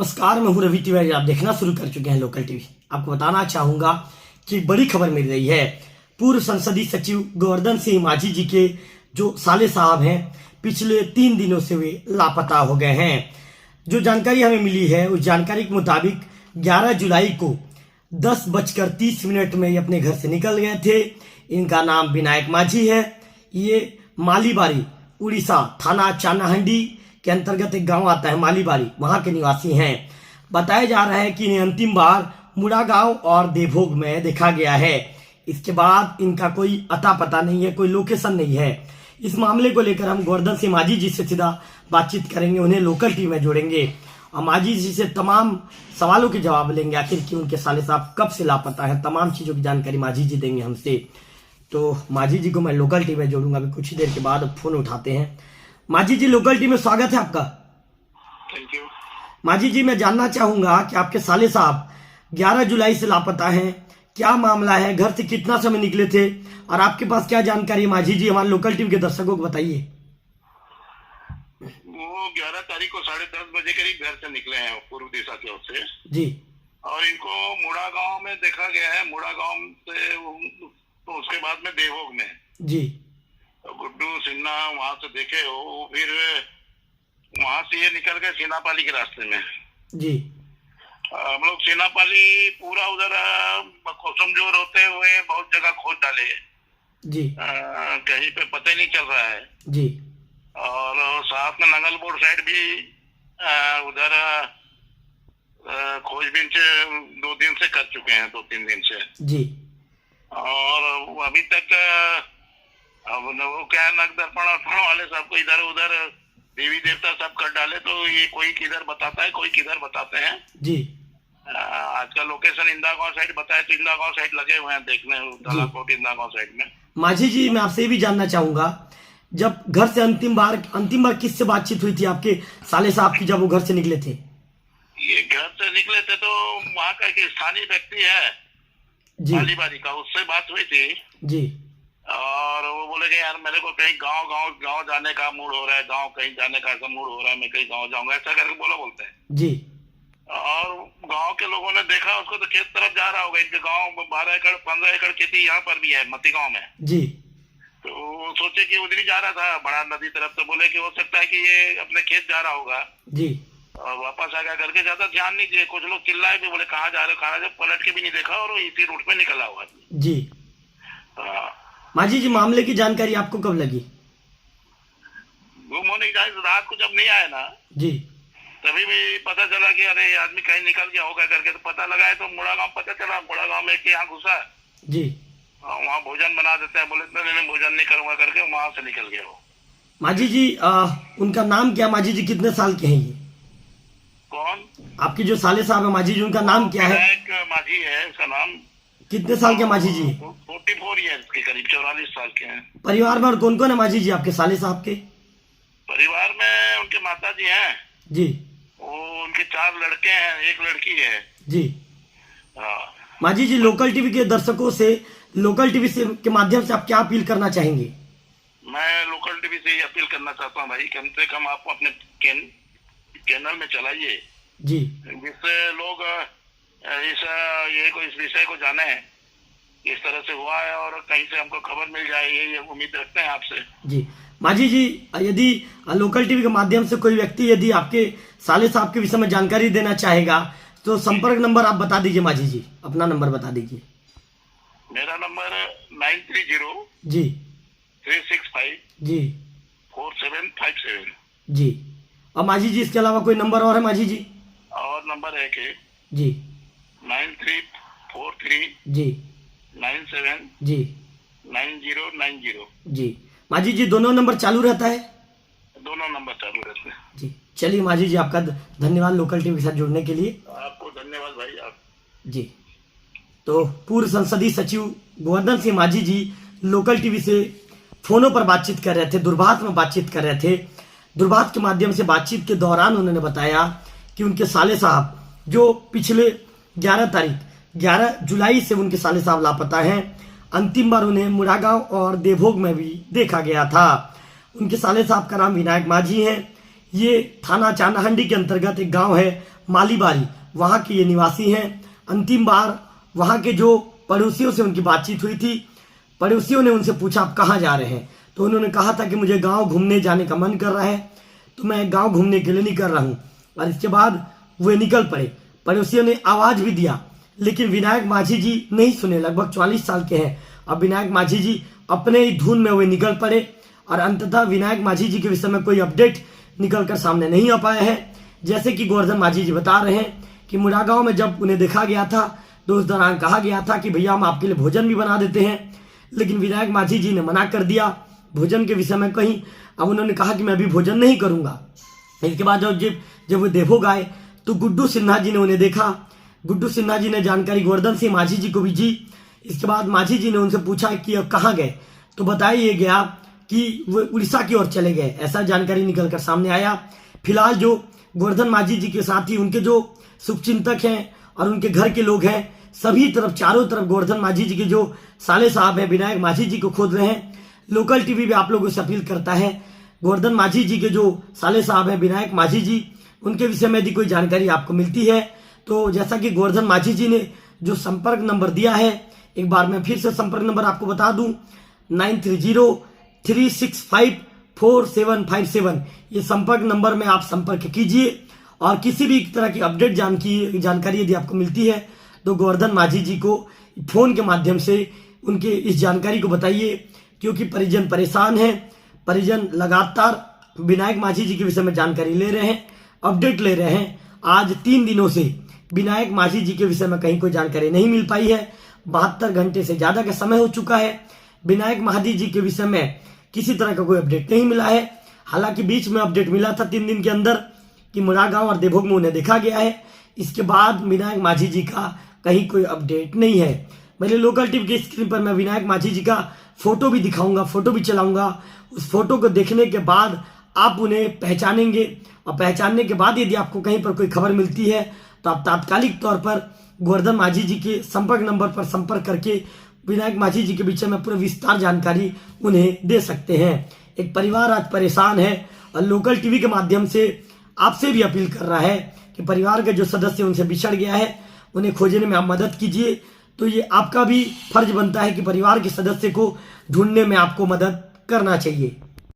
नमस्कार, मैं हूं रवि तिवारी। आप देखना शुरू कर चुके हैं लोकल टीवी। आपको बताना चाहूंगा कि बड़ी खबर मिल रही है। पूर्व संसदीय सचिव गोवर्धन सिंह माझी जी के जो साले साहब हैं, पिछले 3 दिनों से वे लापता हो गए हैं। जो जानकारी हमें मिली है, उस जानकारी के मुताबिक 11 जुलाई को 10:30 में ये अपने घर से निकल गए थे। इनका नाम विनायक माझी है। ये मालीबारी, उड़ीसा, थाना चानाहंडी के अंतर्गत एक गांव आता है मालीबारी, वहां के निवासी हैं। बताया जा रहा है कि इन्हें अंतिम बार मुड़ा गांव और देवभोग में देखा गया है। इसके बाद इनका कोई अता पता नहीं है, कोई लोकेशन नहीं है। इस मामले को लेकर हम गोवर्धन सिंह माझी जी से सीधा बातचीत करेंगे, उन्हें लोकल टीवी में जोड़ेंगे और माझी जी से तमाम सवालों के जवाब लेंगे। आखिर कि उनके साले साहब कब से लापता है, तमाम चीजों की जानकारी माझी जी देंगे हमसे। तो माझी जी को मैं लोकल टीवी में जोड़ूंगा अभी कुछ ही देर के बाद। फोन उठाते हैं। माझी जी, लोकल टीवी में स्वागत है आपका। Thank you. माझी जी, मैं जानना चाहूंगा कि आपके साले साहब 11 जुलाई से लापता हैं। क्या मामला है, घर से कितना समय निकले थे और आपके पास क्या जानकारी है माझी जी, हमारे लोकल टीवी के दर्शकों को बताइए। वो 11 तारीख को 10:30 बजे करीब घर से निकले हैं पूर्व दिशा की ओर से जी। और इनको मुड़ा गांव में देखा गया है। मुड़ा गांव से तो उसके बाद में देवभोग में जी। तो गुड्डू सिन्हा वहां से देखे हो, फिर वहां से ये निकल गए सीनापाली के रास्ते में। जी। हम लोग सीनापाली पूरा उधर कोसमजोर होते हुए बहुत जगह खोज डाले जी। कहीं पे पता ही नहीं चल रहा है जी। और साथ में नंगलबोर साइड भी उधर खोजबीन से 2 दिन से कर चुके हैं, 2-3 दिन से जी। और अभी तक अब वो क्या है, नग दर्पण वाले सबको इधर उधर देवी देवता सब कर डाले, तो ये कोई किधर बताता है, कोई किधर बताते हैं जी। आज का लोकेशन इंदा गांव साइड बताए तो इंदा गांव साइड लगे हुए हैं देखने, तालाकोट इंदा गांव साइड में। माझी जी, मैं आपसे ये भी जानना चाहूंगा, जब घर से अंतिम बार किससे बातचीत हुई थी आपके साले साहब की, जब वो घर से निकले थे? ये घर से निकले थे तो वहाँ का एक स्थानीय व्यक्ति है जी, मालीबारी का, उससे बात हुई थी जी। और वो बोले कि यार मेरे को कहीं गांव जाने का मूड हो रहा है, गांव कहीं जाने का ऐसा मूड हो रहा है, मैं कहीं गांव जाऊंगा, ऐसा करके बोलते हैं जी। और गांव के लोगों ने देखा उसको तो खेत तरफ जा रहा होगा। इनके गांव 12 एकड़ 15 एकड़ खेती यहाँ पर भी है मती गांव में। जी। तो वो सोचे कि उधर ही जा रहा था बड़ा नदी तरफ, तो बोले कि हो सकता है कि ये अपने खेत जा रहा होगा जी। और वापस आ गया करके। ज्यादा ध्यान नहीं दिए, कुछ लोग चिल्लाए भी, बोले कहाँ जा रहे हो, कहाँ जा, पलट के भी नहीं देखा और इसी रूट पे निकला हुआ जी। माझी जी, मामले की जानकारी आपको कब लगी? गुम होने की रात को जब नहीं आए ना जी। तभी भी पता चला कि अरे आदमी कहीं निकल गया होगा करके। तो पता लगाए तो मुड़ा गांव पता चला, मुड़ा गांव में यहाँ घुसा जी। वहाँ भोजन बना देते हैं, बोले नहीं भोजन नहीं करूंगा करके वहां से निकल गया वो। माझी जी, उनका नाम क्या? माझी जी, कितने साल के हैं ये? कौन? आपके जो साले साहब है माझी जी, उनका नाम क्या है? विनायक माझी है उसका नाम। कितने साल के माझी जी? 44 ईयर्स के करीब, 44 साल के हैं। परिवार में और कौन कौन है माझी जी आपके साले साहब के? परिवार में उनके माता जी हैं जी। वो, उनके 4 लड़के हैं, 1 लड़की है जी। हाँ। माझी जी, लोकल टीवी के दर्शकों से, लोकल टीवी से के माध्यम से आप क्या अपील करना चाहेंगे? मैं लोकल टीवी से ये अपील करना चाहता हूँ भाई, कम से कम आप अपने चैनल में चलाइए जी, जिससे लोग इस विषय को जाने इस तरह से हुआ है और कहीं से हमको खबर मिल जाए, ये उम्मीद रखते हैं आपसे। जी। माझी जी, यदि लोकल टीवी के माध्यम से कोई व्यक्ति यदि आपके साले साहब के विषय में जानकारी देना चाहेगा तो संपर्क नंबर आप बता दीजिए। माझी जी, अपना नंबर बता दीजिए। मेरा नंबर 930 जी। 365 जी। 4757 जी। और माझी जी, इसके अलावा कोई नंबर और है माझी जी? और नंबर है कि जी। 9343 जी। 97 जी। 9090। जी। माझी जी, दोनों नंबर चालू रहता है? दोनों नंबर चालू रहते हैं जी। चलिए माझी जी, आपका धन्यवाद लोकल टीवी के साथ जुड़ने के लिए। आपको धन्यवाद भाई आप जी। तो पूर्व संसदीय सचिव गोवर्धन सिंह माझी जी लोकल टीवी से फोनों पर बातचीत कर रहे थे, दूरभाष में बातचीत कर रहे थे। दूरभाष के माध्यम से बातचीत के दौरान उन्होंने बताया कि उनके साले साहब जो पिछले 11 जुलाई से उनके साले साहब लापता हैं। अंतिम बार उन्हें मुड़ागांव और देवभोग में भी देखा गया था। उनके साले साहब का नाम विनायक माझी है। ये थाना चानाहंडी के अंतर्गत एक गांव है मालीबारी, वहाँ के ये निवासी हैं। अंतिम बार वहाँ के जो पड़ोसियों से उनकी बातचीत हुई थी, पड़ोसियों ने उनसे पूछा आप कहाँ जा रहे हैं, तो उन्होंने कहा था कि मुझे गांव घूमने जाने का मन कर रहा है, तो मैं गांव घूमने के लिए निकल रहा हूं। और इसके बाद वे निकल पड़े। पड़ोसियों ने आवाज भी दिया, लेकिन विनायक माझी जी नहीं सुने। लगभग 44 साल के हैं। अब विनायक माझी जी अपने ही धुन में वे निकल पड़े और अंततः विनायक माझी जी के विषय में कोई अपडेट निकल कर सामने नहीं आ पाया है। जैसे कि गोवर्धन माझी जी बता रहे हैं कि मुरागांव में जब उन्हें देखा गया था तो उस दौरान कहा गया था कि भैया हम आपके लिए भोजन भी बना देते हैं, लेकिन विनायक माझी जी ने मना कर दिया भोजन के विषय में कहीं। अब उन्होंने कहा कि मैं अभी भोजन नहीं करूंगा। इसके बाद जब वो देवभोग आए तो गुड्डू सिन्हा जी ने उन्हें देखा। गुड्डू सिन्हा जी ने जानकारी गोवर्धन सिंह माझी जी को भी दी। इसके बाद माझी जी ने उनसे पूछा कि अब कहाँ गए, तो बताया ये गया कि वो उड़ीसा की ओर चले गए, ऐसा जानकारी निकल कर सामने आया। फिलहाल जो गोवर्धन माझी जी के साथ ही उनके जो शुभचिंतक हैं और उनके घर के लोग हैं, सभी तरफ चारों तरफ गोवर्धन माझी जी के जो साले साहब हैं विनायक माझी जी को खोज रहे हैं। लोकल टीवी भी आप लोगों से अपील करता है, गोवर्धन माझी जी के जो साले साहब हैं विनायक माझी जी, उनके विषय में यदि कोई जानकारी आपको मिलती है तो जैसा कि गोवर्धन माझी जी ने जो संपर्क नंबर दिया है, एक बार मैं फिर से संपर्क नंबर आपको बता दूं, 9303654757। ये संपर्क नंबर में आप संपर्क कीजिए और किसी भी तरह की अपडेट जानकारी यदि आपको मिलती है तो गोवर्धन माझी जी को फोन के माध्यम से उनके इस जानकारी को बताइए, क्योंकि परिजन परेशान हैं। परिजन लगातार विनायक माझी जी के विषय में जानकारी ले रहे हैं, अपडेट ले रहे हैं। आज 3 दिनों से विनायक माझी जी के विषय में कहीं कोई जानकारी नहीं मिल पाई है। 72 घंटे से ज्यादा का समय हो चुका है, विनायक माझी जी के विषय में किसी तरह का कोई अपडेट नहीं मिला है। हालांकि बीच में अपडेट मिला था 3 दिन के अंदर कि मुरागांव और देवभोग में उन्हें देखा गया है। इसके बाद विनायक माझी जी का कहीं कोई अपडेट नहीं है। मेरे लोकल टीवी की स्क्रीन पर मैं विनायक माझी जी का फोटो भी दिखाऊंगा, फोटो भी चलाऊंगा। उस फोटो को देखने के बाद आप उन्हें पहचानेंगे और पहचानने के बाद यदि आपको कहीं पर कोई खबर मिलती है तो आप तात्कालिक तौर पर गोवर्धन माझी जी के संपर्क नंबर पर संपर्क करके विनायक माझी जी के विषय में पूरी विस्तार जानकारी उन्हें दे सकते हैं। एक परिवार आज परेशान है और लोकल टीवी के माध्यम से आपसे भी अपील कर रहा है कि परिवार के जो सदस्य उनसे बिछड़ गया है उन्हें खोजने में आप मदद कीजिए। तो ये आपका भी फर्ज बनता है कि परिवार के सदस्य को ढूंढने में आपको मदद करना चाहिए।